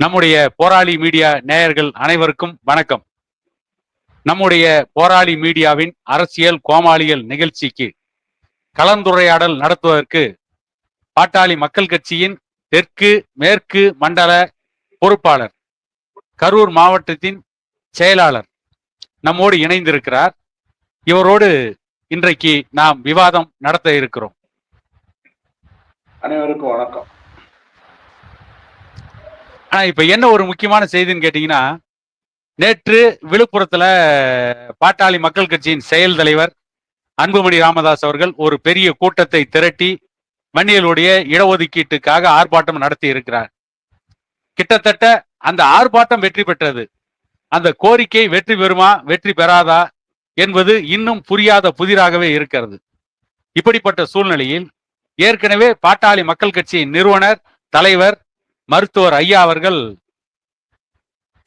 நம்முடைய போராளி மீடியா நேயர்கள் அனைவருக்கும் வணக்கம். நம்முடைய போராளி மீடியாவின் அரசியல் கோமாளியல் நிகழ்ச்சிக்கு கலந்துரையாடல் நடத்துவதற்கு பாட்டாளி மக்கள் கட்சியின் தெற்கு மேற்கு மண்டல பொறுப்பாளர், கரூர் மாவட்டத்தின் செயலாளர் நம்மோடு இணைந்திருக்கிறார். இவரோடு இன்றைக்கு நாம் விவாதம் நடத்த இருக்கிறோம். அனைவருக்கும் வணக்கம். இப்ப என்ன ஒரு முக்கியமான செய்தின்னு கேட்டீங்கன்னா, நேற்று விழுப்புரத்துல பாட்டாளி மக்கள் கட்சியின் செயல் தலைவர் அன்புமணி ராமதாஸ் அவர்கள் ஒரு பெரிய கூட்டத்தை திரட்டி வன்னியர்களுடைய இடஒதுக்கீட்டுக்காக ஆர்ப்பாட்டம் நடத்தி இருக்கிறார். கிட்டத்தட்ட அந்த ஆர்ப்பாட்டம் வெற்றி பெற்றது. அந்த கோரிக்கை வெற்றி பெறுமா வெற்றி பெறாதா என்பது இன்னும் புரியாத புதிராகவே இருக்கிறது. இப்படிப்பட்ட சூழ்நிலையில் ஏற்கனவே பாட்டாளி மக்கள் கட்சியின் நிறுவனர் தலைவர் மருத்துவர் ஐயா அவர்கள்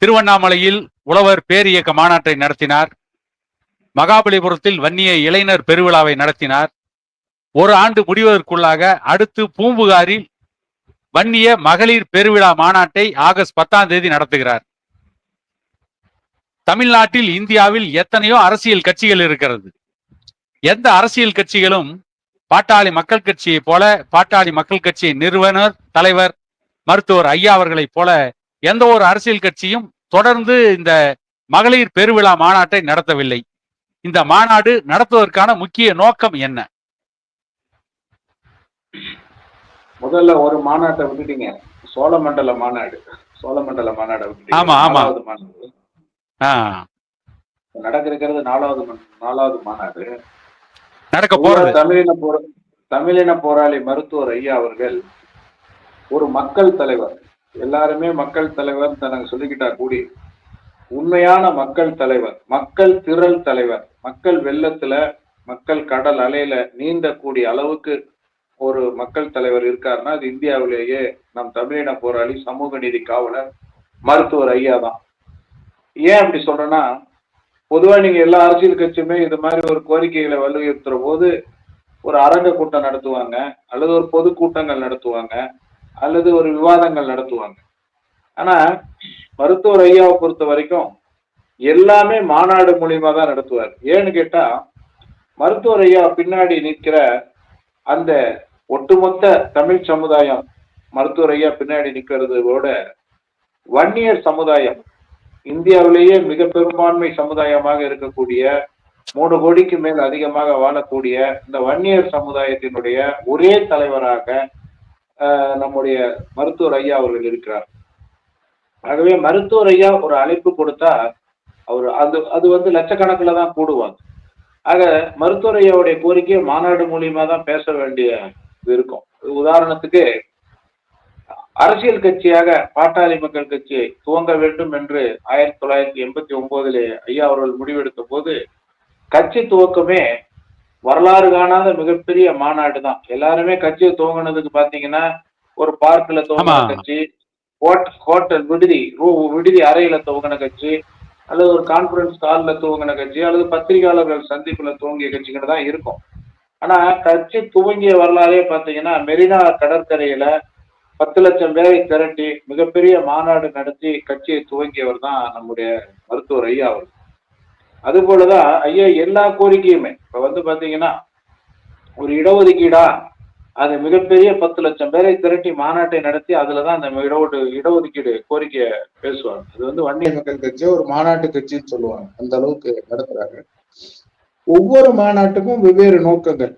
திருவண்ணாமலையில் உழவர் பேரியக்க மாநாட்டை நடத்தினார். மகாபலிபுரத்தில் வன்னிய இளைஞர் பெருவிழாவை நடத்தினார். ஒரு ஆண்டு முடிவதற்குள்ளாக அடுத்து பூம்புகாரில் வன்னிய மகளிர் பெருவிழா மாநாட்டை ஆகஸ்ட் 10 நடத்துகிறார். தமிழ்நாட்டில் இந்தியாவில் எத்தனையோ அரசியல் கட்சிகள் இருக்கிறது. எந்த அரசியல் கட்சிகளும் பாட்டாளி மக்கள் கட்சியை போல, பாட்டாளி மக்கள் கட்சியின் நிறுவனர் தலைவர் மருத்துவர் ஐயா அவர்களைப் போல எந்த ஒரு அரசியல் கட்சியும் தொடர்ந்து இந்த மகளிர் பெருவிழா மாநாட்டை நடத்தவில்லை. இந்த மாநாடு நடத்துவதற்கான முக்கிய நோக்கம் என்ன? முதல்ல ஒரு மாநாட்டை விட்டுட்டீங்க, சோழமண்டல மாநாடு. சோழமண்டல மாநாடு விட்டுட்டீங்க. ஆமா ஆமா, நடக்கிறது நாலாவது மாநாடு நடக்க போறது. தமிழின போராளி மருத்துவர் ஐயா அவர்கள் ஒரு மக்கள் தலைவர், எல்லாருமே மக்கள் தலைவர் தனக்கு சொல்லிக்கிட்டா கூடி உண்மையான மக்கள் தலைவர், மக்கள் திரள் தலைவர், மக்கள் வெள்ளத்துல மக்கள் கடல் அலையில நீந்தக்கூடிய அளவுக்கு ஒரு மக்கள் தலைவர் இருக்காருன்னா அது இந்தியாவிலேயே நம் தமிழின போராளி சமூக நீதி காவலர் மருத்துவர் ஐயா தான். ஏன் அப்படி சொல்றேன்னா, பொதுவா நீங்க எல்லா அரசியல் கட்சியுமே இது மாதிரி ஒரு கோரிக்கைகளை வலியுறுத்துற போது ஒரு அரங்க கூட்டம் நடத்துவாங்க, அல்லது ஒரு பொது கூட்டங்கள் நடத்துவாங்க, அல்லது ஒரு விவாதங்கள் நடத்துவாங்க. ஆனா மருத்துவர் ஐயாவை பொறுத்த வரைக்கும் எல்லாமே மாநாடு மூலியமா தான் நடத்துவார். ஏன்னு கேட்டா, மருத்துவர் ஐயா பின்னாடி நிற்கிற அந்த ஒட்டுமொத்த தமிழ் சமுதாயம், மருத்துவர் ஐயா பின்னாடி நிற்கிறதோட வன்னியர் சமுதாயம், இந்தியாவிலேயே மிக பெரும்பான்மை சமுதாயமாக இருக்கக்கூடிய 3 கோடிக்கு மேல் அதிகமாக வாழக்கூடிய இந்த வன்னியர் சமுதாயத்தினுடைய ஒரே தலைவராக நம்முடைய மருத்துவர் ஐயா அவர்கள் இருக்கிறார். ஆகவே மருத்துவர் ஐயா ஒரு அழைப்பு கொடுத்தா அவர் அது வந்து லட்சக்கணக்கில் தான் கூடுவாங்க. ஆக மருத்துவர் ஐயாவுடைய கோரிக்கையை மாநாடு மூலியமா தான் பேச வேண்டிய இது இருக்கும். உதாரணத்துக்கு, அரசியல் கட்சியாக பாட்டாளி மக்கள் கட்சியை துவங்க வேண்டும் என்று 1989 ஐயா அவர்கள் முடிவெடுத்த போது கட்சி துவக்கமே வரலாறு காணாத மிகப்பெரிய மாநாடு தான். எல்லாருமே கட்சியை துவங்கினதுக்கு பாத்தீங்கன்னா ஒரு பார்க்ல துவங்கின கட்சி, ஹோட்டல் விடுதி அறையில துவங்கின கட்சி, அல்லது ஒரு கான்பரன்ஸ் கால்ல துவங்கின கட்சி, அல்லது பத்திரிகையாளர்கள் சந்திப்புல துவங்கிய கட்சிகள் தான் இருக்கும். ஆனா கட்சி துவங்கிய வரலாறே பாத்தீங்கன்னா மெரினா கடற்கரையில 10 லட்சம் பேரை திரட்டி மிகப்பெரிய மாநாடு நடத்தி கட்சியை துவங்கியவர் தான் நம்முடைய மருத்துவர் ஐயா அவர். அது போலதான் ஐயா எல்லா கோரிக்கையுமே இப்ப வந்து பாத்தீங்கன்னா ஒரு இடஒதுக்கீடா, அது மிகப்பெரிய 10 லட்சம் பேரை திரட்டி மாநாட்டை நடத்தி அதுலதான் அந்த இடஒதுக்கீடு கோரிக்கையை பேசுவாங்க. அது வந்து வன்னிய மக்கள் கட்சி ஒரு மாநாட்டு கட்சின்னு சொல்லுவாங்க. அந்த அளவுக்கு நடத்துறாங்க. ஒவ்வொரு மாநாட்டுக்கும் வெவ்வேறு நோக்கங்கள்.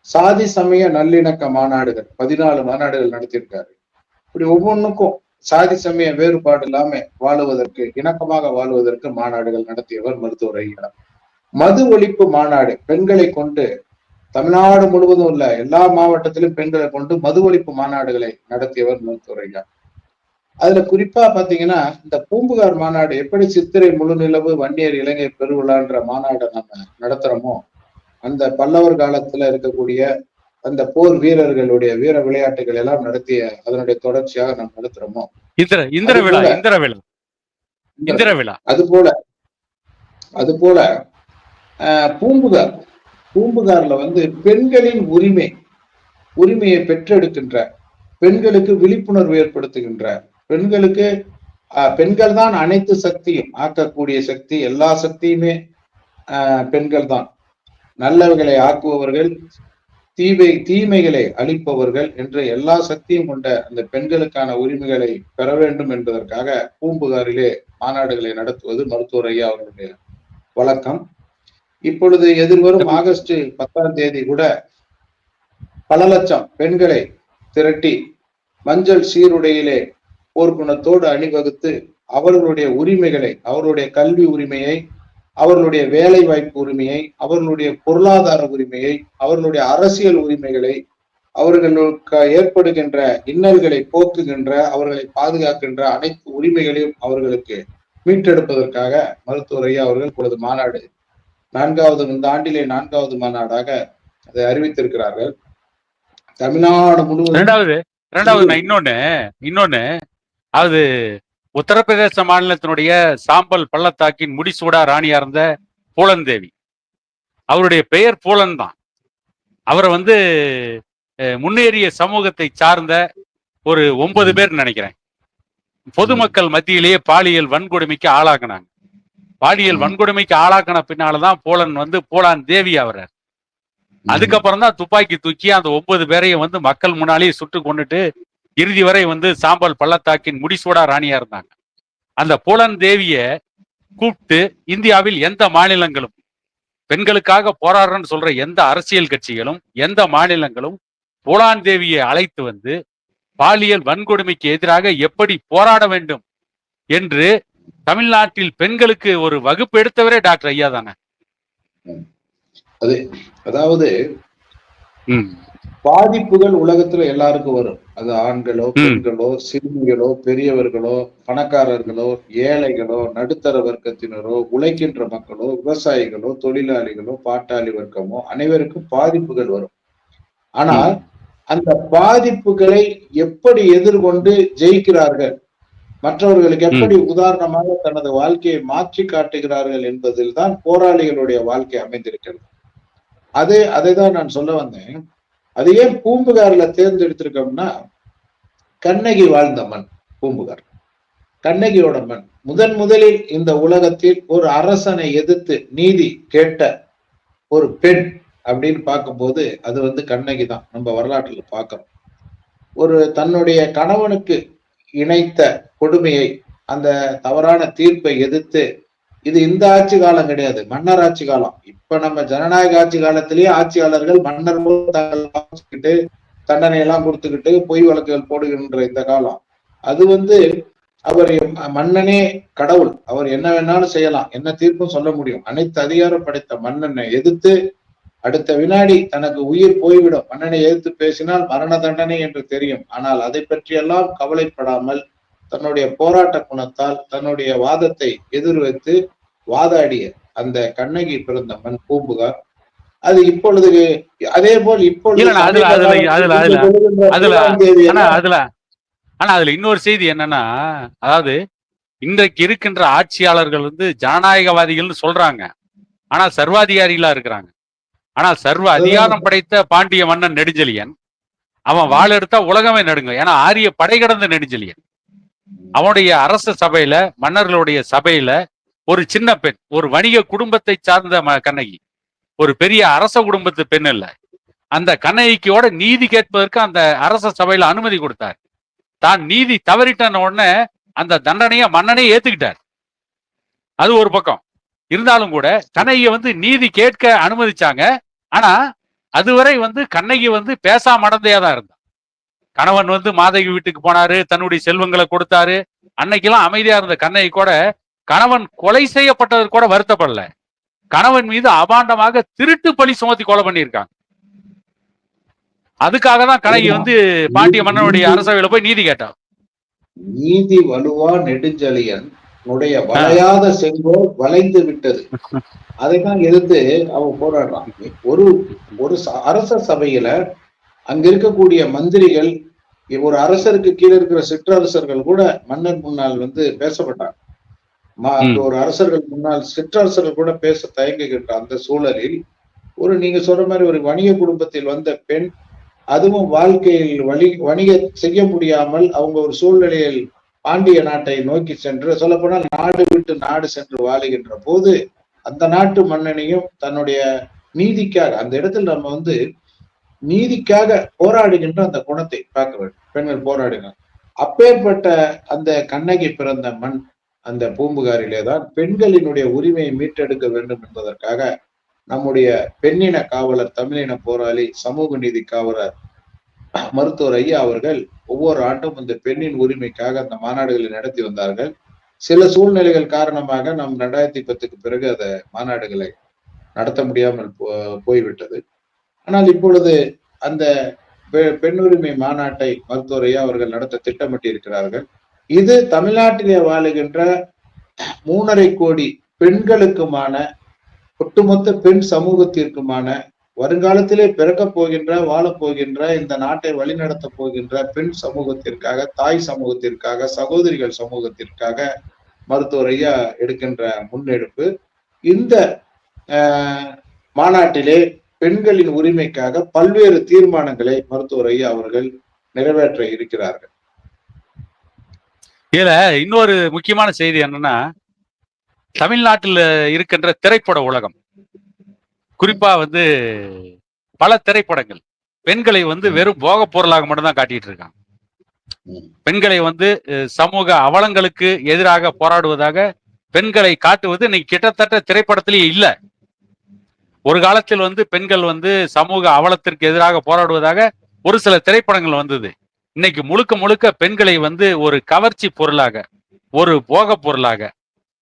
சாதி சமய நல்லிணக்க மாநாடுகள் 14 மாநாடுகள் நடத்தியிருக்காரு. இப்படி ஒவ்வொன்றுக்கும் சாதி சமய வேறுபாடு இல்லாம வாழுவதற்கு, இணக்கமாக வாழ்வதற்கு மாநாடுகள் நடத்தியவர் மருத்துவர் ஐயா. மது ஒழிப்பு மாநாடு, பெண்களை கொண்டு தமிழ்நாடு முழுவதும் உள்ள எல்லா மாவட்டத்திலும் பெண்களை கொண்டு மது ஒழிப்பு மாநாடுகளை நடத்தியவர் மருத்துவர் ஐயா. அதுல குறிப்பா பாத்தீங்கன்னா இந்த பூம்புகார் மாநாடு, எப்படி சித்திரை முழுநிலவு வன்னியர் இளைஞர் பெருவிழான்ற மாநாடை நம்ம நடத்துறோமோ, அந்த பல்லவர் காலத்துல இருக்கக்கூடிய அந்த போர் வீரர்களுடைய வீர விளையாட்டுகள் எல்லாம் நடத்திய அதனுடைய தொடர்ச்சியாக நாம் நடத்துறோமோ, அது போல பூம்புகார்ல வந்து பெண்களின் உரிமையை பெற்றெடுக்கின்ற, பெண்களுக்கு விழிப்புணர்வு ஏற்படுத்துகின்ற, பெண்களுக்கு பெண்கள் தான் அனைத்து சக்தியும் ஆக்கக்கூடிய சக்தி, எல்லா சக்தியுமே பெண்கள் தான். நல்லவைகளை ஆக்குபவர்கள், தீமைகளை அழிப்பவர்கள் என்ற எல்லா சக்தியும் கொண்ட அந்த பெண்களுக்கான உரிமைகளை பெற வேண்டும் என்பதற்காக பூம்புகாரிலே மாநாடுகளை நடத்துவது மருத்துவர் ஐயா அவர்களுடைய வழக்கம். இப்பொழுது எதிர்வரும் ஆகஸ்ட் 10 கூட பல லட்சம் பெண்களை திரட்டி மஞ்சள் சீருடையிலே போர்க்குணத்தோடு அணிவகுத்து அவர்களுடைய உரிமைகளை, அவர்களுடைய கல்வி உரிமையை, அவர்களுடைய வேலை வாய்ப்பு உரிமையை, அவர்களுடைய பொருளாதார உரிமையை, அவர்களுடைய அரசியல் உரிமைகளை, அவர்களுக்கு ஏற்படுகின்ற இன்னல்களை போக்குகின்ற, அவர்களை பாதுகாக்கின்ற அனைத்து உரிமைகளையும் அவர்களுக்கு மீட்டெடுப்பதற்காக மருத்துவர் ஐயா அவர்கள் இப்பொழுது மாநாடு இந்த ஆண்டிலே 4வது மாநாடாக அதை அறிவித்திருக்கிறார்கள். தமிழ்நாடு முழுவதும் இரண்டாவது இன்னொன்னு அது உத்தரப்பிரதேச மாநிலத்தினுடைய சாம்பல் பள்ளத்தாக்கின் முடிசூடா ராணியா இருந்த பூலன் தேவி, அவருடைய பெயர் பூலன் தான். அவரை முன்னேறிய சமூகத்தை சார்ந்த ஒரு 9 பேர் நினைக்கிறேன் பொதுமக்கள் மத்தியிலேயே பாலியல் வன்கொடுமைக்கு ஆளாக்குனாங்க. பாலியல் வன்கொடுமைக்கு ஆளாக்கின பின்னால்தான் பூலான் தேவி ஆகிறார். அதுக்கப்புறம் தான் துப்பாக்கி தூக்கி அந்த 9 பேரையும் மக்கள் முன்னாலேயே சுட்டு கொண்டுட்டு இறுதி வரை சாம்பல் பள்ளத்தாக்கின் முடிசூடா ராணியா இருந்தாங்க. அந்த பூலன் தேவிய கூப்பிட்டு இந்தியாவில் எந்த மாநிலங்களும் பெண்களுக்காக போராடுறன்னு சொல்ற எந்த அரசியல் கட்சிகளும் எந்த மாநிலங்களும் பூலான் தேவியை அழைத்து பாலியல் வன்கொடுமைக்கு எதிராக எப்படி போராட வேண்டும் என்று தமிழ்நாட்டில் பெண்களுக்கு ஒரு வகுப்பு எடுத்தவரே டாக்டர் ஐயா தானே. அதாவது பாதிப்புகள் உலகத்துல எல்லாருக்கும் வரும். அது ஆண்களோ பெண்களோ சிறுமிகளோ பெரியவர்களோ பணக்காரர்களோ ஏழைகளோ நடுத்தர வர்க்கத்தினரோ உழைக்கின்ற மக்களோ விவசாயிகளோ தொழிலாளிகளோ பாட்டாளி வர்க்கமோ அனைவருக்கும் பாதிப்புகள் வரும். ஆனால் அந்த பாதிப்புகளை எப்படி எதிர்கொண்டு ஜெயிக்கிறார்கள், மற்றவர்களுக்கு எப்படி உதாரணமாக தனது வாழ்க்கையை மாற்றி காட்டுகிறார்கள் என்பதில் தான் போராளிகளுடைய வாழ்க்கை அமைந்திருக்கிறது. அதைதான் நான் சொல்ல வந்தேன். அது ஏன் பூம்புகார்ல தேர்ந்தெடுத்திருக்கோம்னா, கண்ணகி வாழ்ந்த மண் பூம்புகார், கண்ணகியோட மண். முதலில் இந்த உலகத்தில் ஒரு அரசனை எதிர்த்து நீதி கேட்ட ஒரு பெண் அப்படின்னு பார்க்கும்போது அது கண்ணகி தான். நம்ம வரலாற்றுல பார்க்கிறோம். ஒரு தன்னுடைய கணவனுக்கு இணைத்த கொடுமையை, அந்த தவறான தீர்ப்பை எதிர்த்து, இது இந்த ஆட்சி காலம் கிடையாது, மன்னர் ஆட்சி காலம். இப்ப நம்ம ஜனநாயக ஆட்சி காலத்திலேயே ஆட்சியாளர்கள் மன்னர் தண்டனை எல்லாம் கொடுத்துக்கிட்டு பொய் வழக்குகள் போடுகின்ற இந்த காலம். அது அவர் மன்னனே கடவுள், அவர் என்ன வேணாலும் செய்யலாம், என்ன தீர்ப்பும் சொல்ல முடியும். அனைத்து அதிகாரம் படைத்த மன்னனை எதிர்த்து அடுத்த வினாடி தனக்கு உயிர் போய்விடும். மன்னனை எதிர்த்து பேசினால் மரண தண்டனை என்று தெரியும். ஆனால் அதை பற்றியெல்லாம் கவலைப்படாமல் தன்னுடைய போராட்ட குணத்தால் தன்னுடைய வாதத்தை எதிர்வைத்து வாதாடிய அந்த கண்ணகி பிறந்த மண் பூம்புகார். அது இப்பொழுது அதே போல் அதுல இன்னொரு செய்தி என்னன்னா, அதாவது இன்றைக்கு இருக்கின்ற ஆட்சியாளர்கள் ஜனநாயகவாதிகள்னு சொல்றாங்க, ஆனா சர்வாதிகாரிகளா இருக்கிறாங்க. ஆனா சர்வ அதிகாரம் படைத்த பாண்டிய மன்னன் நெடுஞ்செழியன், அவன் வாள் எடுத்தா உலகமே நடுங்க. ஏன்னா ஆரிய படை கடந்த நெடுஞ்செழியன். அவனுடைய அரச சபையில, மன்னர்களுடைய சபையில ஒரு சின்ன பெண், ஒரு வணிக குடும்பத்தை சார்ந்த கண்ணகி, ஒரு பெரிய அரச குடும்பத்து பெண் இல்ல. அந்த கண்ணகிக்கோட நீதி கேட்பதற்கு அந்த அரச சபையில அனுமதி கொடுத்தார். தான் நீதி தவறிட்ட உடனே அந்த தண்டனைய மன்னனே ஏத்துக்கிட்டார். அது ஒரு பக்கம் இருந்தாலும் கூட கண்ணகிய நீதி கேட்க அனுமதிச்சாங்க. ஆனா அதுவரை கண்ணகி பேசாம மடந்தையாதான் இருந்தா. கணவன் மாதவி வீட்டுக்கு போனாரு, தன்னுடைய செல்வங்களை கொடுத்தாரு. அன்னைக்கெல்லாம் அமைதியா இருந்த கண்ணகி கூட கணவன் கொலை செய்யப்பட்டது கூட வருத்தப்படல. கணவன் மீது அபாண்டமாக திருட்டு பழி சுமத்தி கொலை பண்ணியிருக்காங்க. அதுக்காக தான் கண்ணகி பாண்டிய மன்னனுடைய அரசவையில போய் நீதி கேட்டான். நீதி வலுவா நெடுஞ்செழியன் வளையாத செங்கோல் வளைந்து விட்டது. அதைத்தான் எதிர்த்து அவன் போராடுறான். ஒரு அரச சபையில அங்க இருக்கக்கூடிய மந்திரிகள், ஒரு அரசருக்கு கீழே இருக்கிற சிற்றரசர்கள் கூட மன்னர் முன்னால் பேசப்பட்டாங்க. ஒரு அரசர்கள் முன்னால் சிற்றரசர்கள் கூட பேச தயங்குகின்ற அந்த சூழலில் நீங்க சொல்ற மாதிரி ஒரு வணிக குடும்பத்தில் வந்த பெண், அதுவும் வாழ்க்கையில் வணிக செய்ய முடியாமல் அவங்க ஒரு சூழ்நிலையில் பாண்டிய நாட்டை நோக்கி சென்று, சொல்லப்போனால் நாடு விட்டு நாடு சென்று வாழுகின்ற போது அந்த நாட்டு மன்னனையும் தன்னுடைய நீதிக்காக, அந்த இடத்தில் நம்ம வந்து நீதிக்காக போராடுகின்ற அந்த குணத்தை பார்க்க வேண்டும். பெண்கள் போராடுங்க. அப்பேற்பட்ட அந்த கண்ணகி பிறந்த மண் அந்த பூம்புகாரிலே தான் பெண்களினுடைய உரிமையை மீட்டெடுக்க வேண்டும் என்பதற்காக நம்முடைய பெண்ணின காவலர், தமிழின போராளி, சமூக நீதி காவலர் மருத்துவர் ஐயா அவர்கள் ஒவ்வொரு ஆண்டும் இந்த பெண்ணின் உரிமைக்காக அந்த மாநாடுகளை நடத்தி வந்தார்கள். சில சூழ்நிலைகள் காரணமாக நம் 2010க்கு பிறகு அந்த மாநாடுகளை நடத்த முடியாமல் போய்விட்டது. ஆனால் இப்பொழுது அந்த பெண் உரிமை மாநாட்டை மருத்துவர் ஐயா அவர்கள் நடத்த திட்டமிட்டு இருக்கிறார்கள். இது தமிழ்நாட்டிலே வாழுகின்ற 3.5 கோடி பெண்களுக்குமான, ஒட்டுமொத்த பெண் சமூகத்திற்குமான, வருங்காலத்திலே பிறக்கப் போகின்ற, வாழப் போகின்ற, இந்த நாட்டை வழிநடத்த போகின்ற பெண் சமூகத்திற்காக, தாய் சமூகத்திற்காக, சகோதரிகள் சமூகத்திற்காக மருத்துவர் ஐயா எடுக்கின்ற முன்னெடுப்பு. இந்த மாநாட்டிலே பெண்களின் உரிமைக்காக பல்வேறு தீர்மானங்களை மருத்துவர் ஐயா அவர்கள் நிறைவேற்ற இருக்கிறார்கள். இதுல இன்னொரு முக்கியமான செய்தி என்னன்னா, தமிழ்நாட்டில் இருக்கின்ற திரைப்பட உலகம், குறிப்பா வந்து பல திரைப்படங்கள் பெண்களை வந்து வெறும் போக பொருளாக மட்டும்தான் காட்டிட்டு இருக்காங்க. பெண்களை வந்து சமூக அவலங்களுக்கு எதிராக போராடுவதாக பெண்களை காட்டுவது இன்னைக்கு கிட்டத்தட்ட திரைப்படத்திலேயே இல்ல. ஒரு காலத்தில் வந்து பெண்கள் வந்து சமூக அவலத்திற்கு எதிராக போராடுவதாக ஒரு சில திரைப்படங்கள் வந்தது. இன்னைக்கு முழுக்க முழுக்க பெண்களை வந்து ஒரு கவர்ச்சி பொருளாக, ஒரு போக பொருளாக,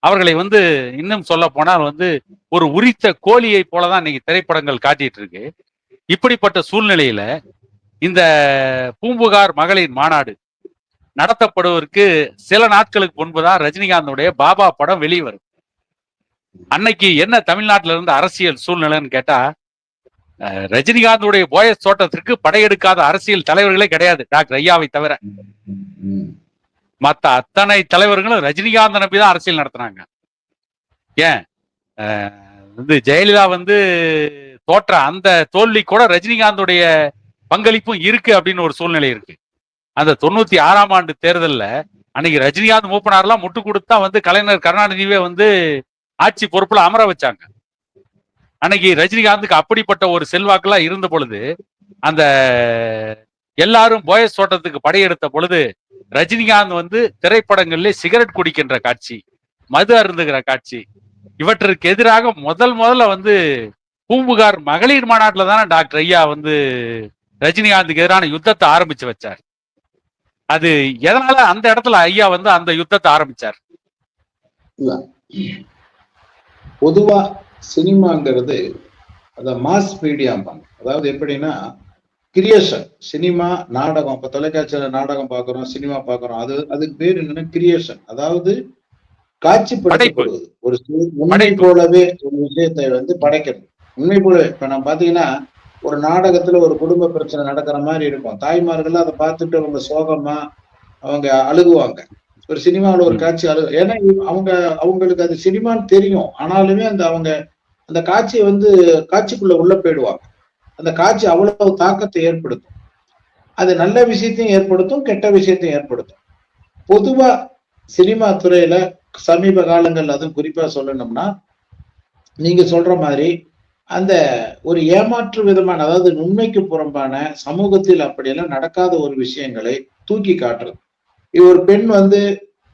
அவர்களை வந்து இன்னும் சொல்ல போனால் வந்து ஒரு உரித்த கோழியை போலதான் இன்னைக்கு திரைப்படங்கள் காட்டிட்டு இருக்கு. இப்படிப்பட்ட சூழ்நிலையில இந்த பூம்புகார் மகளிர் மாநாடு நடத்தப்படுவதற்கு சில நாட்களுக்கு முன்புதான் ரஜினிகாந்தோடைய பாபா படம் வெளிவரும். அன்னைக்கு என்ன தமிழ்நாட்டில இருந்த அரசியல் சூழ்நிலைன்னு கேட்டா, ரஜினிகாந்தோடைய போயஸ் தோட்டத்திற்கு படையெடுக்காத அரசியல் தலைவர்களே கிடையாது டாக்டர் ஐயாவை தவிர. மத்த அத்தனை தலைவர்களும் ரஜினிகாந்த் நம்பிதான் அரசியல் நடத்தினாங்க. ஏன் வந்து ஜெயலலிதா வந்து தோற்ற அந்த தோல்வி கூட ரஜினிகாந்தோடைய பங்களிப்பும் இருக்கு அப்படின்னு ஒரு சூழ்நிலை இருக்கு. அந்த 96ஆம் ஆண்டு தேர்தல்ல அன்னைக்கு ரஜினிகாந்த் மூப்பனார்லாம் முட்டு கொடுத்தா வந்து கலைஞர் கருணாநிதியே வந்து ஆட்சி பொறுப்புல அமர வச்சாங்க. அன்னைக்கு ரஜினிகாந்துக்கு அப்படிப்பட்ட ஒரு செல்வாக்கெல்லாம் இருந்த பொழுது, அந்த எல்லாரும் போயஸ் தோட்டத்துக்கு படையெடுத்த பொழுது ரஜினிகாந்த் வந்து திரைப்படங்களிலே சிகரெட் குடிக்கின்ற காட்சி, மது அருந்துகிற காட்சி, இவற்றிற்கு எதிராக முதல்ல வந்து பூம்புகார் மகளிர் மாநாட்டில் தானே டாக்டர் ஐயா வந்து ரஜினிகாந்துக்கு எதிரான யுத்தத்தை ஆரம்பிச்சு வச்சார். அது எதனால அந்த இடத்துல ஐயா வந்து அந்த யுத்தத்தை ஆரம்பிச்சார்? பொதுவா சினிமாங்கிறது அத மாஸ் மீடியாம்பாங்க. அதாவது எப்படின்னா கிரியேஷன், சினிமா, நாடகம். இப்ப தொலைக்காட்சியில நாடகம் பார்க்கிறோம், சினிமா பார்க்கிறோம், அதுக்கு பேர் என்னன்னா கிரியேஷன், அதாவது காட்சிப்படுத்தப்படுவது. ஒரு உண்மை போலவே ஒரு விஷயத்தை வந்து படைக்கிறது. உண்மை போல இப்ப நான் பாத்தீங்கன்னா ஒரு நாடகத்துல ஒரு குடும்ப பிரச்சனை நடக்கிற மாதிரி இருக்கும். தாய்மார்கள் அதை பார்த்துட்டு அவங்க சோகமா அவங்க அழுகுவாங்க. ஒரு சினிமாவில் ஒரு காட்சி ஏன்னா அவங்களுக்கு அது சினிமான்னு தெரியும். ஆனாலுமே அவங்க அந்த காட்சியை வந்து காட்சிக்குள்ள உள்ள போயிடுவாங்க. அந்த காட்சி அவ்வளவு தாக்கத்தை ஏற்படுத்தும். அது நல்ல விஷயத்தையும் ஏற்படுத்தும், கெட்ட விஷயத்தையும் ஏற்படுத்தும். பொதுவா சினிமா துறையில சமீப காலங்கள், அதுவும் குறிப்பா சொல்லணும்னா நீங்க சொல்ற மாதிரி அந்த ஒரு ஏமாற்று விதமான, அதாவது உண்மைக்கு புறம்பான, சமூகத்தில் அப்படியெல்லாம் நடக்காத ஒரு விஷயங்களை தூக்கி காட்டுறது. ஒரு பெண் வந்து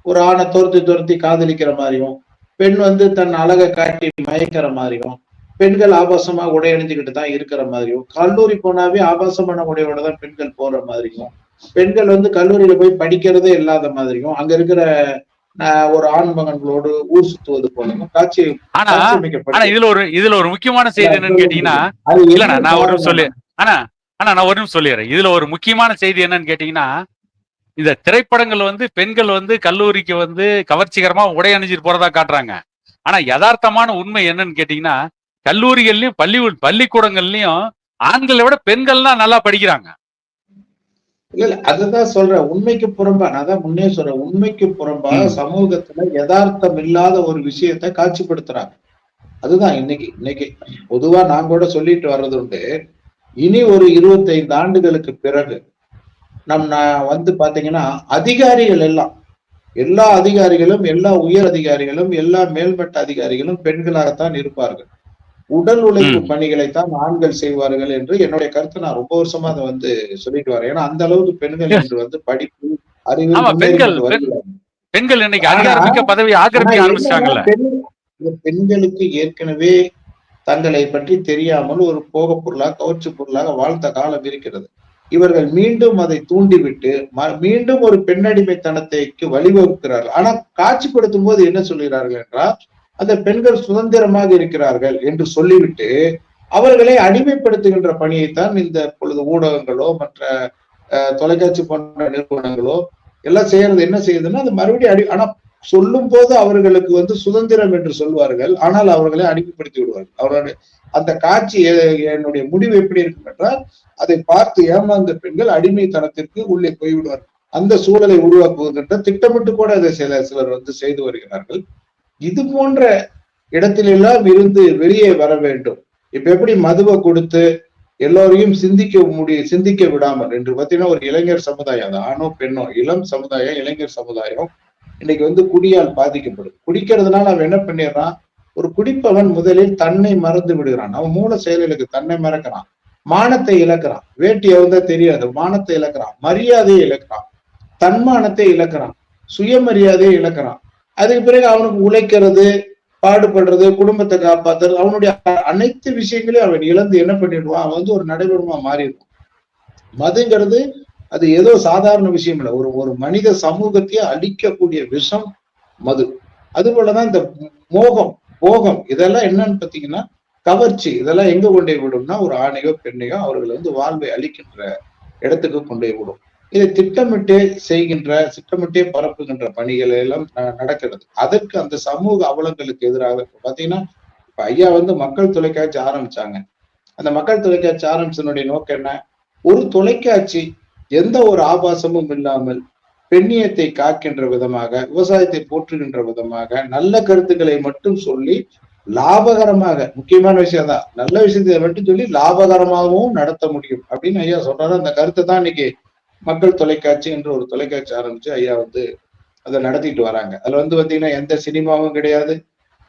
ஒரு ஆணை துரத்தி காதலிக்கிற மாதிரியும், பெண் வந்து தன் அழகை காட்டி மயக்கிற மாதிரியும், பெண்கள் ஆபாசமா உடை அணிஞ்சுக்கிட்டு தான் இருக்கிற மாதிரியும், கல்லூரி போனாவே ஆபாசமான உடையோட தான் பெண்கள் போற மாதிரியும், பெண்கள் வந்து கல்லூரியில போய் படிக்கிறதே இல்லாத மாதிரியும், அங்க இருக்கிற ஒரு ஆண் மகன்களோடு ஊர் சுத்துவது போலவும் காட்சி. ஆனா இதுல ஒரு முக்கியமான செய்தி என்னன்னு கேட்டீங்கன்னா, இல்ல நான் ஒரு நிமிஷம் சொல்லி நான் ஒரு நிமிஷம் சொல்லிடுறேன். இதுல ஒரு முக்கியமான செய்தி என்னன்னு கேட்டீங்கன்னா, இந்த திரைப்படங்கள் வந்து பெண்கள் வந்து கல்லூரிக்கு வந்து கவர்ச்சிகரமா உடை அணிஞ்சிட்டு போறதா காட்டுறாங்க. ஆனா யதார்த்தமான உண்மை என்னன்னு கேட்டீங்கன்னா, கல்லூரிகள்லயும் பள்ளிக்கூடங்கள்லயும் ஆண்களை விட பெண்கள் தான் நல்லா படிக்கிறாங்க. இல்ல அதுதான் சொல்றேன், உண்மைக்கு புறம்பா. நான் தான் முன்னே சொல்றேன், உண்மைக்கு புறம்பா சமூகத்துல யதார்த்தம் இல்லாத ஒரு விஷயத்தை காட்சிப்படுத்துறாங்க. அதுதான் இன்னைக்கு பொதுவா நான் கூட சொல்லிட்டு வர்றது உண்டு. இனி ஒரு 25 ஆண்டுகளுக்கு பிறகு வந்து பாத்தீங்கன்னா அதிகாரிகள் எல்லாம் எல்லா அதிகாரிகளும், எல்லா உயர் அதிகாரிகளும், எல்லா மேல்மட்ட அதிகாரிகளும் பெண்களாகத்தான் இருப்பார்கள். உடல் உழைப்பு ம். பணிகளைத்தான் ஆண்கள் செய்வார்கள் என்று என்னுடைய கருத்து. நான் ரொம்ப வருஷமா அதை சொல்லிட்டு வரேன். ஏன்னா அந்த அளவுக்கு பெண்கள் Yes. இன்று படிப்பு, அறிவில் ஆமா, முன்னேறி பெண்கள் கொண்டு வருகிறார்கள். பெண்கள் இன்னைக்கு ஆனா அதிகாரமிக்க பதவியை ஆனா ஆக்கிரமிக்க என்னன்னா ஆரம்பிச்சிட்டாங்கல்ல. பெண்களுக்கு ஏற்கனவே தங்களை பற்றி தெரியாமல் ஒரு போகப் பொருளாக, கவர்ச்சி பொருளாக வாழ்ந்த காலம் இருக்கிறது. இவர்கள் மீண்டும் அதை தூண்டிவிட்டு மீண்டும் ஒரு பெண்ணடிமைத்தனத்தைக்கு வழிவகுக்கிறார்கள். ஆனா காட்சிப்படுத்தும் போது என்ன சொல்கிறார்கள் என்றால், அந்த பெண்கள் சுதந்திரமாக இருக்கிறார்கள் என்று சொல்லிவிட்டு அவர்களை அடிமைப்படுத்துகின்ற பணியைத்தான் இந்த பொழுது ஊடகங்களோ மற்ற தொலைக்காட்சி போன்ற நிறுவனங்களோ எல்லாம் செய்யறது. என்ன செய்யுதுன்னா அது மறுபடியும் ஆனா சொல்லும் போது அவர்களுக்கு சுதந்திரம் என்று சொல்வார்கள். ஆனால் அவர்களை அடிமைப்படுத்தி விடுவார்கள். அவர்களுடைய அந்த காட்சி என்னுடைய முடிவு எப்படி இருக்கும் என்றால், அதை பார்த்து ஏமாந்த பெண்கள் அடிமைத்தனத்திற்கு உள்ளே போய்விடுவார்கள். அந்த சூழலை உருவாக்குவதென்ற திட்டமிட்டு கூட அதை சிலர் செய்து வருகிறார்கள். இது போன்ற இடத்திலெல்லாம் இருந்து வெளியே வர வேண்டும். இப்ப எப்படி மதுவை கொடுத்து எல்லோரையும் சிந்திக்க விடாமல் என்று பார்த்தீங்கன்னா ஒரு இளைஞர் சமுதாயம், அது ஆணோ பெண்ணோ, இளம் சமுதாயம், இளைஞர் சமுதாயம் இன்னைக்கு குடியால் பாதிக்கப்படுது. குடிக்கிறதுனால அவன் என்ன பண்ணிடுறான், ஒரு குடிப்பவன் முதலில் தன்னை மறந்து விடுகிறான். அவன் மூல செயலுக்கு தன்னை மறக்கிறான், மானத்தை இழக்கிறான், வேட்டி எவ்வளவு தெரியாது, மானத்தை இழக்கிறான், மரியாதையை இழக்கிறான், தன்மானத்தை இழக்கிறான், சுயமரியாதையை இழக்கிறான். அதுக்கு பிறகு அவனுக்கு உழைக்கிறது, பாடுபடுறது, குடும்பத்தை காப்பாத்துறது, அவனுடைய அனைத்து விஷயங்களையும் அவன் இழந்து என்ன பண்ணிடுவான், அவன் ஒரு நடைபெறுமா மாறிடுவான். மதுங்கிறது அது ஏதோ சாதாரண விஷயம் இல்லை. ஒரு மனித சமூகத்தையே அழிக்கக்கூடிய விஷம் மது. அது போலதான் இந்த மோகம், போகம், இதெல்லாம் என்னன்னு பாத்தீங்கன்னா கவர்ச்சி. இதெல்லாம் எங்க கொண்டே விடும்னா ஒரு ஆணையோ பெண்ணையோ அவர்களை வாழ்வை அளிக்கின்ற இடத்துக்கு கொண்டே விடும். இதை திட்டமிட்டே பரப்புகின்ற பணிகள் எல்லாம் நடக்கிறது. அதற்கு அந்த சமூக அவலங்களுக்கு எதிராக பாத்தீங்கன்னா இப்ப ஐயா மக்கள் தொலைக்காட்சி ஆரம்பிச்சாங்க. அந்த மக்கள் தொலைக்காட்சி ஆரம்பிச்சதனுடைய நோக்கம் என்ன, ஒரு தொலைக்காட்சி எந்த ஒரு ஆபாசமும் இல்லாமல் பெண்ணியத்தை காக்கின்ற விதமாக, விவசாயத்தை போற்றுகின்ற விதமாக, நல்ல கருத்துக்களை மட்டும் சொல்லி லாபகரமாக, முக்கியமான விஷயம் தான், நல்ல விஷயத்தை மட்டும் சொல்லி லாபகரமாகவும் நடத்த முடியும் அப்படின்னு ஐயா சொல்றாரு. அந்த கருத்தை தான் இன்னைக்கு மக்கள் தொலைக்காட்சி என்று ஒரு தொலைக்காட்சி ஆரம்பிச்சு ஐயா அதை நடத்திட்டு வராங்க. அதுல பாத்தீங்கன்னா எந்த சினிமாவும் கிடையாது,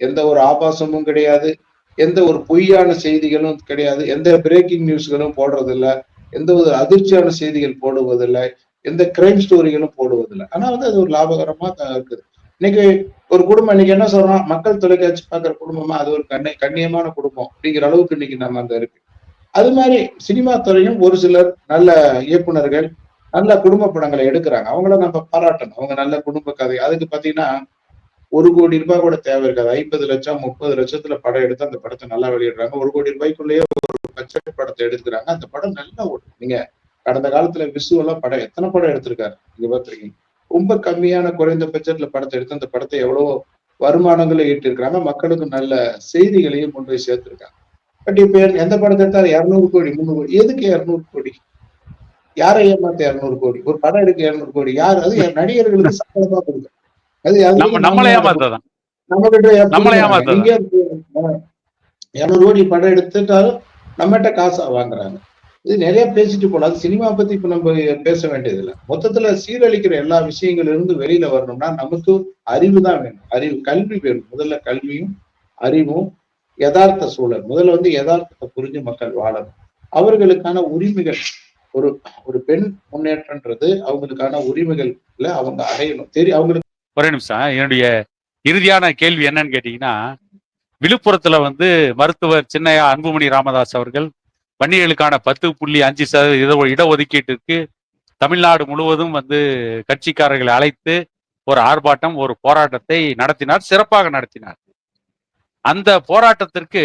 எந்த ஒரு ஆபாசமும் கிடையாது, எந்த ஒரு பொய்யான செய்திகளும் கிடையாது, எந்த பிரேக்கிங் நியூஸ்களும் போடுறது இல்லை, எந்த ஒரு அதிர்ச்சியான செய்திகள் போடுவதில்லை, எந்த கிரைம் ஸ்டோரிகளும் போடுவதில்லை. ஆனா அது ஒரு லாபகரமா இருக்குது. இன்னைக்கு ஒரு குடும்பம் இன்னைக்கு என்ன சொல்றோம், மக்கள் தொலைக்காட்சி பார்க்கிற குடும்பமா அது ஒரு கண்ணியமான குடும்பம் அப்படிங்கிற அளவுக்கு இன்னைக்கு நம்ம இருக்கு. அது மாதிரி சினிமா துறையும் ஒரு சிலர் நல்ல இயக்குனர்கள் நல்ல குடும்ப படங்களை எடுக்கிறாங்க. அவங்கள நம்ம பாராட்டணும். அவங்க நல்ல குடும்ப கதை. அதுக்கு பாத்தீங்கன்னா 1 கோடி ரூபாய் கூட தேவை இருக்காது. 50 லட்சம் 30 லட்சத்துல படம் எடுத்து அந்த படத்தை நல்லா வெளியிடுறாங்க. 1 கோடி ரூபாய்க்குள்ளேயே பட்ஜெட் படத்தை எடுத்துக்கிறாங்க. அந்த படம் நல்லா ஓடும். நீங்க கடந்த காலத்துல விசுவலா படம் எத்தனை படம் எடுத்திருக்காரு நீங்க பார்த்திருக்கீங்க. ரொம்ப கம்மியான குறைந்த பட்ஜெட்ல படத்தை எடுத்து அந்த படத்தை எவ்வளவு வருமானங்களை ஈட்டிருக்கிறாங்க. மக்களுக்கு நல்ல செய்திகளையும் கொண்டு போய் சேர்த்திருக்காங்க. பட் இப்ப எந்த படத்தை எடுத்தாலும் 200 கோடி 300 கோடி. எதுக்கு 200 கோடி? யாரை ஏமாத்த 200 கோடி? ஒரு படம் எடுக்க 200 கோடி யாரு? அது நடிகர்களுக்கு சம்பளமா கொடுக்க. அது நம்மளை ஏமாத்ததான். நம்ம கிட்ட நீங்க 200 கோடி படம் எடுத்துட்டாலும் நம்மகிட்ட காசா வாங்குறாங்க. இது நிறைய பேசிட்டு போலாம். அது சினிமா பத்தி இப்ப நம்ம பேச வேண்டியது இல்லை. மொத்தத்துல சீரழிக்கிற எல்லா விஷயங்கள்ல இருந்து வெளியில வரணும்னா நமக்கு அறிவு தான் வேணும். கல்வி வேணும். முதல்ல கல்வியும் அறிவும், யதார்த்த சூழல். முதல்ல யதார்த்தத்தை புரிஞ்சு மக்கள் வாழணும். அவர்களுக்கான உரிமைகள், ஒரு பெண் முன்னேற்றம்ன்றது அவங்களுக்கான உரிமைகள்ல அவங்க அடையணும். அவங்களுக்கு ஒரே நிமிஷம், என்னுடைய இறுதியான கேள்வி என்னன்னு கேட்டீங்கன்னா, விழுப்புரத்துல மருத்துவர் சின்னையா அன்புமணி ராமதாஸ் அவர்கள் வன்னியர்களுக்கான 10.5% இடஒதுக்கீட்டிற்கு தமிழ்நாடு முழுவதும் கட்சிக்காரர்களை அழைத்து ஒரு ஆர்ப்பாட்டம், ஒரு போராட்டத்தை நடத்தினார். சிறப்பாக நடத்தினார். அந்த போராட்டத்திற்கு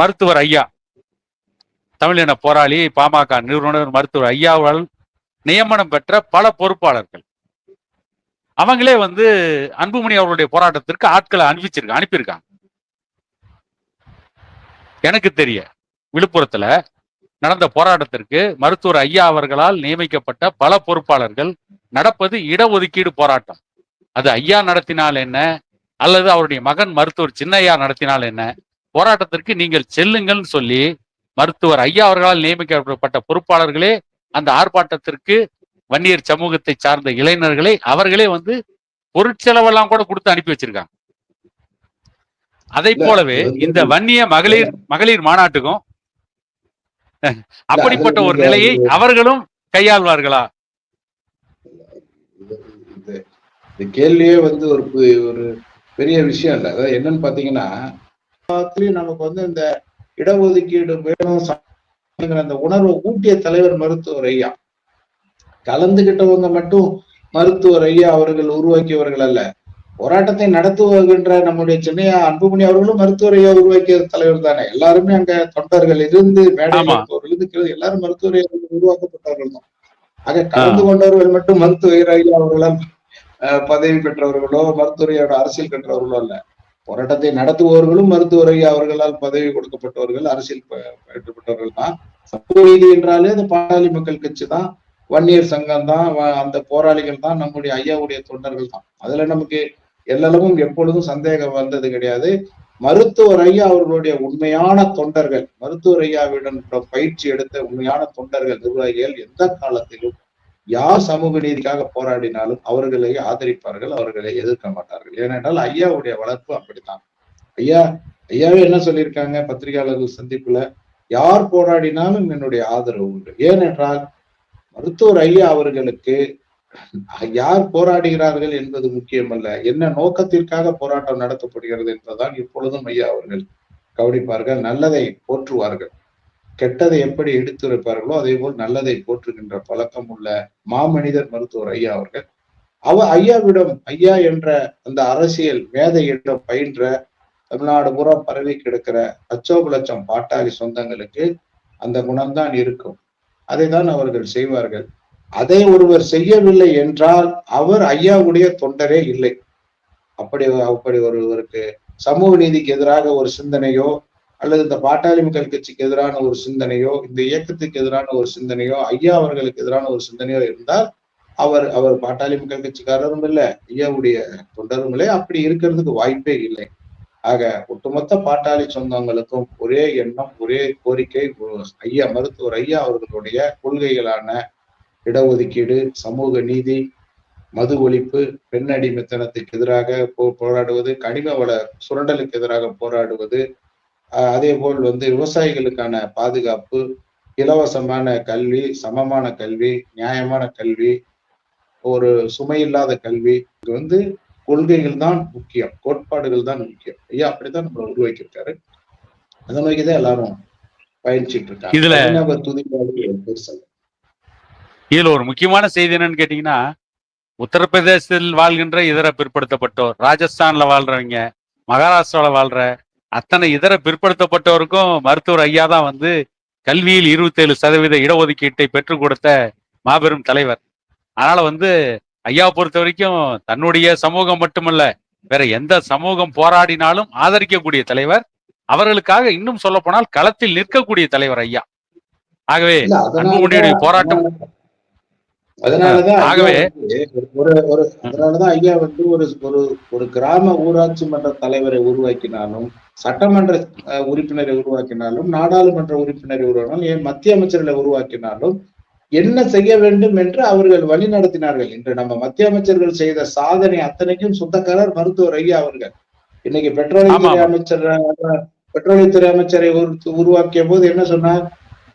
மருத்துவர் ஐயா, தமிழின போராளி, பாமக நிறுவனர் மருத்துவர் ஐயாவால் நியமனம் பெற்ற பல பொறுப்பாளர்கள் அவங்களே அன்புமணி அவர்களுடைய போராட்டத்திற்கு ஆட்களை அனுப்பியிருக்காங்க. எனக்கு தெரிய விழுப்புரத்துல நடந்த போராட்டத்திற்கு மருத்துவர் ஐயா அவர்களால் நியமிக்கப்பட்ட பல பொறுப்பாளர்கள் நடப்பது இடஒதுக்கீடு போராட்டம். அது ஐயா நடத்தினால் என்ன, அல்லது அவருடைய மகன் மருத்துவர் சின்னையா நடத்தினால் என்ன, போராட்டத்திற்கு நீங்கள் செல்லுங்கள் சொல்லி மருத்துவர் ஐயா அவர்களால் நியமிக்கப்பட்ட பொறுப்பாளர்களே அந்த ஆர்ப்பாட்டத்திற்கு வன்னியர் சமூகத்தை சார்ந்த இளைஞர்களை அவர்களே வந்து பொருட்செலவெல்லாம் கூட கொடுத்து அனுப்பி வச்சிருக்காங்க. அதை இல்ல போலவே அது வந்து இந்த வன்னிய மகளிர் மாநாட்டுக்கும் இல்ல அது அப்படிப்பட்ட ஒரு நீங்க நிலையை அவர்களும் கையாள்வார்களா? இது இது- இந்த கேள்வியே வந்து ஒரு பெரிய விஷயம் இல்ல. அதாவது என்னன்னு பாத்தீங்கன்னா, நமக்கு வந்து இந்த இடஒதுக்கீடு வேணும் அந்த உணர்வை ஊட்டிய தலைவர் மருத்துவர் ஐயா. கலந்துகிட்டவங்க மட்டும் மருத்துவர் ஐயா அவர்கள் உருவாக்கியவர்கள் அல்ல. போராட்டத்தை நடத்துகின்ற நம்முடைய சென்னை அன்புமணி அவர்களும் மருத்துவர் ஐயா உருவாக்கிய தலைவர் தானே. எல்லாருமே அங்க தொண்டர்கள் இருந்து மேடையில் இருப்பவர்கள் எல்லாரும் மருத்துவர் ஐயா உருவாக்கப்பட்டவர்கள் தான். ஆக கலந்து கொண்டவர்கள் மட்டும் மருத்துவர் ஐயா அவர்களால் பதவி பெற்றவர்களோ மருத்துவரையோட அரசியல் கற்றவர்களோ அல்ல. போராட்டத்தை நடத்துபவர்களும் மருத்துவர் ஐயா அவர்களால் பதவி கொடுக்கப்பட்டவர்கள், அரசியல் பெற்றப்பட்டவர்கள் தான். சமூக நீதி என்றாலே அது பாட்டாளி மக்கள் கட்சி தான், வன்னியர் சங்கம் தான், அந்த போராளிகள் தான், நம்முடைய ஐயாவுடைய தொண்டர்கள் தான். அதுல நமக்கு எல்லளவும் எப்பொழுதும் சந்தேகம் வந்தது கிடையாது. மருத்துவர் ஐயா அவர்களுடைய உண்மையான தொண்டர்கள், மருத்துவர் ஐயாவிடம் பயிற்சி எடுத்த உண்மையான தொண்டர்கள், நிர்வாகிகள் எந்த காலத்திலும் யார் சமூக நீதிக்காக போராடினாலும் அவர்களை ஆதரிப்பார்கள், அவர்களை எதிர்க்க மாட்டார்கள். ஏனென்றால் ஐயாவுடைய வளர்ப்பு அப்படித்தான். ஐயாவே என்ன சொல்லியிருக்காங்க பத்திரிகையாளர்கள் சந்திப்புல, யார் போராடினாலும் என்னுடைய ஆதரவு உண்டு. ஏனென்றால் மருத்துவர் ஐயா அவர்களுக்கு யார் போராடுகிறார்கள் என்பது முக்கியமல்ல, என்ன நோக்கத்திற்காக போராட்டம் நடத்தப்படுகிறது என்பதுதான் இப்பொழுதும் ஐயா அவர்கள் கவனிப்பார்கள். நல்லதை போற்றுவார்கள், கெட்டதை எப்படி எடுத்துரைப்பார்களோ அதே போல் நல்லதை போற்றுகின்ற பழக்கம் உள்ள மாமனிதர் மருத்துவர் ஐயா அவர்கள். ஐயாவிடம், ஐயா என்ற அந்த அரசியல் மேதையிடம் பயின்ற தமிழ்நாடு பூரா பரவி கிடக்கிற லட்சம் பாட்டாளி சொந்தங்களுக்கு அந்த குணம்தான் இருக்கும். அதை தான் அவர்கள் செய்வார்கள். அதை ஒருவர் செய்யவில்லை என்றால் அவர் ஐயாவுடைய தொண்டரே இல்லை. அப்படி ஒருவருக்கு சமூக நீதிக்கு எதிராக ஒரு சிந்தனையோ அல்லது இந்த பாட்டாளி மக்கள் கட்சிக்கு எதிரான ஒரு சிந்தனையோ, இந்த இயக்கத்துக்கு எதிரான ஒரு சிந்தனையோ, ஐயா அவர்களுக்கு எதிரான ஒரு சிந்தனையோ இருந்தால் அவர் பாட்டாளி மக்கள் கட்சிக்காரரும் இல்லை, ஐயாவுடைய தொண்டரும் இல்லை. அப்படி இருக்கிறதுக்கு வாய்ப்பே இல்லை. ஆக ஒட்டுமொத்த பாட்டாளி சொந்தங்களுக்கும் ஒரே எண்ணம், ஒரே கோரிக்கை. ஐயா மருத்துவர் ஐயா அவர்களுடைய கொள்கைகளான இடஒதுக்கீடு, சமூக நீதி, மது ஒழிப்பு, பெண் அடிமைத்தனத்துக்கு எதிராக போராடுவது, கனிம வள சுரண்டலுக்கு எதிராக போராடுவது, அதே போல் வந்து விவசாயிகளுக்கான பாதுகாப்பு, இலவசமான கல்வி, சமமான கல்வி, நியாயமான கல்வி, ஒரு சுமையில்லாத கல்வி. இது வந்து கொள்கைகள் தான் முக்கியம், கோட்பாடுகள் தான் முக்கியம். ஐயா அப்படித்தான் நம்மளை உருவாக்கியிருக்காரு. அதை நோக்கிதான் எல்லாரும் பயணிச்சுட்டு இருக்காங்க. இதுல ஒரு முக்கியமான செய்தி என்னன்னு கேட்டீங்கன்னா, உத்தரப்பிரதேசத்தில் வாழ்கின்ற இதர பிற்படுத்தப்பட்டோர், ராஜஸ்தான்ல வாழ்றவங்க, மகாராஷ்டிரால வாழ்ற அத்தனை இதர பிற்படுத்தப்பட்டோருக்கும் மருத்துவர் ஐயா தான் வந்து கல்வியில் 27% இடஒதுக்கீட்டை பெற்றுக் கொடுத்த மாபெரும் தலைவர். அதனால வந்து ஐயாவை பொறுத்த வரைக்கும் தன்னுடைய சமூகம் மட்டுமல்ல, வேற எந்த சமூகம் போராடினாலும் ஆதரிக்கக்கூடிய தலைவர். அவர்களுக்காக இன்னும் சொல்ல போனால் களத்தில் நிற்கக்கூடிய தலைவர் ஐயா. ஆகவே அன்புமணியுடைய போராட்டம், அதனாலதான் ஐயா வந்து ஒரு கிராம ஊராட்சி மன்ற தலைவரை உருவாக்கினாலும், சட்டமன்ற உறுப்பினரை உருவாக்கினாலும், நாடாளுமன்ற உறுப்பினரை உருவாக்கினாலும், ஏன் மத்திய அமைச்சர்களை உருவாக்கினாலும் என்ன செய்ய வேண்டும் என்று அவர்கள் வழி நடத்தினார்கள். இன்று நம்ம மத்திய அமைச்சர்கள் செய்த சாதனை அத்தனைக்கும் சொந்தக்காரர் மருத்துவர் ஐயா அவர்கள். இன்னைக்கு பெட்ரோலியத்துறை அமைச்சரை உருவாக்கிய போது என்ன சொன்னார்,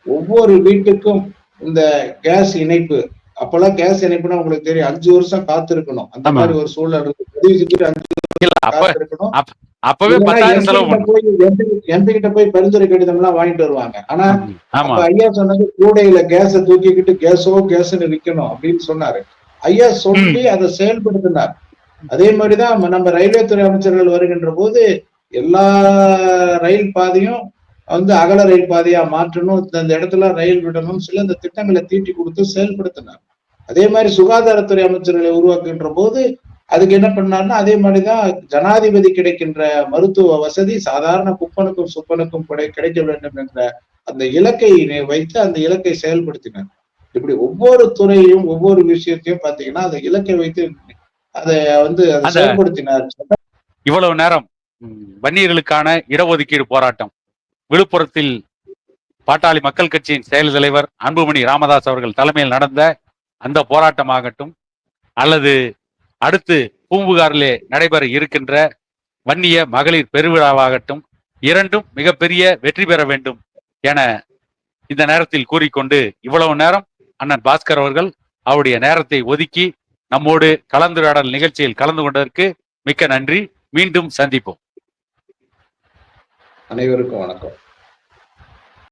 ஒவ்வொரு வீட்டுக்கும் இந்த கேஸ் இணைப்பு, அப்பெல்லாம் கேஸ் இணைப்புனா உங்களுக்கு தெரியும் 5 வருஷம் காத்திருக்கணும். அந்த மாதிரி ஒரு சூழல் இருக்கு. பதிவு செஞ்சுட்டு 5 வருஷம் காத்திருக்கணும். எம்பி கிட்ட போய் பரிந்துரை கடிதம் எல்லாம் வாங்கிட்டு வருவாங்க. ஆனா அப்ப ஐயா சொன்னது கூடையில கேஸ தூக்கிக்கிட்டு கேஸ்ன்னு விற்கணும் அப்படின்னு சொன்னாரு. ஐயா சொல்லி அதை செயல்படுத்தினார். அதே மாதிரிதான் நம்ம ரயில்வே துறை அமைச்சர்கள் வருகின்ற போது எல்லா ரயில் பாதையும் வந்து அகல ரயில் பாதையா மாற்றணும், இந்த இடத்துல ரயில் விடணும், சில இந்த திட்டங்களை தீட்டி கொடுத்து செயல்படுத்தினார். அதே மாதிரி சுகாதாரத்துறை அமைச்சர்களை உருவாக்குகின்ற போது அதுக்கு என்ன பண்ணாருன்னா, அதே மாதிரிதான் ஜனாதிபதி கிடைக்கின்ற மருத்துவ வசதி சாதாரண குப்பனுக்கும் சுப்பனுக்கும் கிடைக்க வேண்டும் என்ற அந்த இலக்கை வைத்து அந்த இலக்கை செயல்படுத்தினார். இப்படி ஒவ்வொரு துறையையும் ஒவ்வொரு விஷயத்தையும் பாத்தீங்கன்னா அந்த இலக்கை வைத்து அதை வந்து செயல்படுத்தினார். இவ்வளவு நேரம் வன்னியர்களுக்கான இடஒதுக்கீடு போராட்டம் விழுப்புரத்தில் பாட்டாளி மக்கள் கட்சியின் செயல் தலைவர் அன்புமணி ராமதாஸ் அவர்கள் தலைமையில் நடந்த அந்த போராட்டமாகட்டும் அல்லது அடுத்து பூம்புகாரிலே நடைபெற இருக்கின்ற வன்னிய மகளிர் பெருவிழாவாகட்டும், இரண்டும் மிகப்பெரிய வெற்றி பெற வேண்டும் என இந்த நேரத்தில் கூறிக்கொண்டு, இவ்வளவு நேரம் அண்ணன் பாஸ்கர் அவர்கள் அவருடைய நேரத்தை ஒதுக்கி நம்மோடு கலந்துரையாடல் நிகழ்ச்சியில் கலந்து கொண்டதற்கு மிக்க நன்றி. மீண்டும் சந்திப்போம். அனைவருக்கும் வணக்கம்.